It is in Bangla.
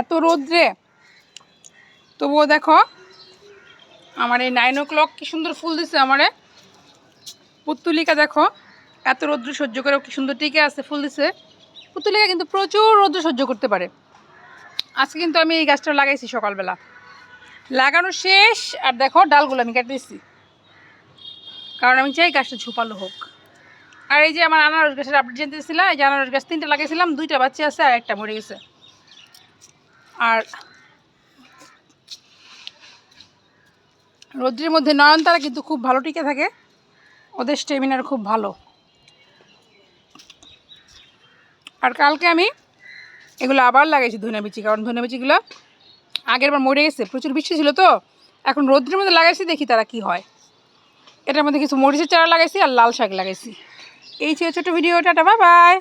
এত রোদ্রে তবুও দেখো আমার এই 9 o'clock কি সুন্দর ফুল দিছে। আমারে পুতুলিকা দেখো এত রৌদ্র সহ্য করে কি সুন্দর টিকে আছে, ফুল দিছে। পুতুলিকা কিন্তু প্রচুর রৌদ্র সহ্য করতে পারে। আজকে কিন্তু আমি এই গাছটা লাগাইছি সকালবেলা, লাগানো শেষ আর দেখো ডালগুলো আমি কেটে দিচ্ছি, কারণ আমি চাই গাছটা ঝোপালো হোক। আর এই যে আমার আনারস গাছের আপডেট জানতেছিলাম, এই যে আনারস গাছ 3টা লাগাইছিলাম, 2টা বাচ্চা আছে আর একটা মরে গেছে। আর রৌদ্রের মধ্যে নয়নতারা কিন্তু খুব ভালো টিকে থাকে, ওদের স্টেমিনার খুব ভালো। আর কালকে আমি এগুলো আবার লাগাইছি ধনে বিচি, কারণ ধনে বিচিগুলো আগের বার মরে গেছে, প্রচুর বৃষ্টি ছিল তো। এখন রৌদ্রের মধ্যে লাগাইছি, দেখি তারা কি হয়। এটার মধ্যে কিছু মরিচের চারা লাগাইছি আর লাল শাক লাগাইছি। এই ছিল ছোটো ভিডিওটা, বাই বাই।